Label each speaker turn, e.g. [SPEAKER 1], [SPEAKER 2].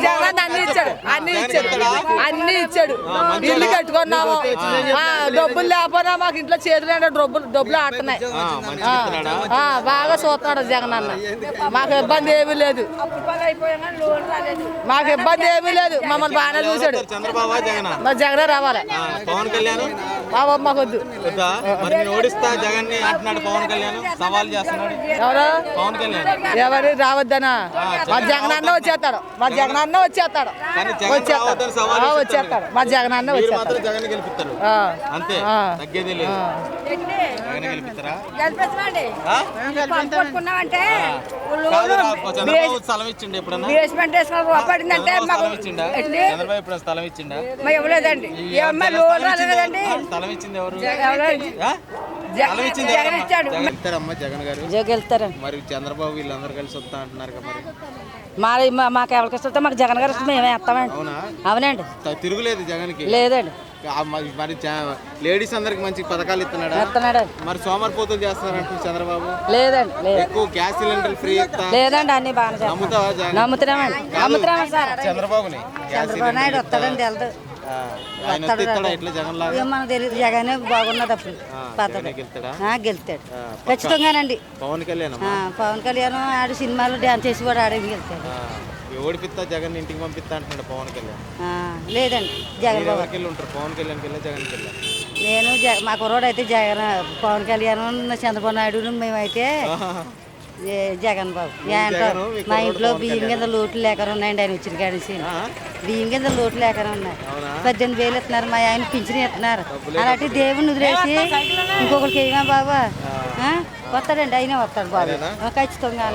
[SPEAKER 1] జగన్ అన్ని ఇచ్చాడు ఇల్లు కట్టుకున్నాము డబ్బులు లేకపోయినా మాకు ఇంట్లో చేతులు డబ్బులు ఆడుతున్నాయి బాగా చూస్తున్నాడు జగన్ అన్న మాకు ఇబ్బంది ఏమీ లేదు మమ్మల్ని బాగానే చూసాడు మరి జగనే రావాలి
[SPEAKER 2] పవన్ కళ్యాణ్
[SPEAKER 1] మాకొద్దు ఎవరు రావద్దనా మా జగన్ అన్న వచ్చేస్తాడు మా జగన్ అన్న వచ్చేస్తాడు మా జగన్ అన్న వచ్చేస్తాడు
[SPEAKER 2] అంతే తగ్గేదే లేదు స్థలం ఇచ్చిండు ఎప్పుడన్నా స్థలం ఇచ్చిండా
[SPEAKER 3] ఇవ్వలేదండి
[SPEAKER 2] స్థలం ఇచ్చింది ఎవరు జగన్ గారు
[SPEAKER 3] వెళ్తారు
[SPEAKER 2] మరి చంద్రబాబు వీళ్ళందరూ కలిసి వస్తా అంటున్నారు మరి
[SPEAKER 3] మాకు ఎవరికి ఇస్తే మాకు జగన్ గారు ఇస్తే మేమే వేస్తామండి. అవునండి
[SPEAKER 2] తిరుగులేదు జగన్ కి
[SPEAKER 3] లేదండి
[SPEAKER 2] మరి లేడీస్ అందరికి మంచి పథకాలు ఇస్తున్నాడా మరి సోమరిపోతులు చేస్తున్నారంట చంద్రబాబు
[SPEAKER 3] లేదండి
[SPEAKER 2] ఎక్కువ గ్యాస్ సిలిండర్ ఫ్రీ
[SPEAKER 3] లేదండి అన్ని బాగా నమ్ముతున్నామండి
[SPEAKER 2] చంద్రబాబుని
[SPEAKER 3] నాయుడు వస్తాడండి వెళ్తాడు మనకు తెలియదు జగన్ బాగున్నది అప్పుడు గెలుతాడు ఖచ్చితంగానండి.
[SPEAKER 2] పవన్
[SPEAKER 3] కళ్యాణ్ ఆడు సినిమాలో డ్యాన్స్ చేసి కూడా ఆడే గెలుతాడు.
[SPEAKER 2] ఓడిపిస్తా జగన్ ఇంటికి పంపిస్తా అంటున్నాడు పవన్ కళ్యాణ్.
[SPEAKER 3] లేదండి జగన్
[SPEAKER 2] ఉంటారు పవన్ కళ్యాణ్ జగన్
[SPEAKER 3] నేను మా కుర్రోడు అయితే జగన్ పవన్ కళ్యాణ్ చంద్రబాబు నాయుడు మేమైతే జగన్ బాబు మా ఇంట్లో బియ్యం కింద లోట్లు లేకనే ఉన్నాయండి. ఆయన వచ్చిన కాడిసి బియ్యం కింద లోట్లు లేకనే ఉన్నాయి. 18,000 ఇస్తున్నారు. మా ఆయన పింఛన్ ఇస్తున్నారు. అలాంటి దేవుని వదిలేసి ఇంకొకరికి ఏమా బాబా వస్తాడండి అయినా వస్తాడు బాబు ఖచ్చితంగా.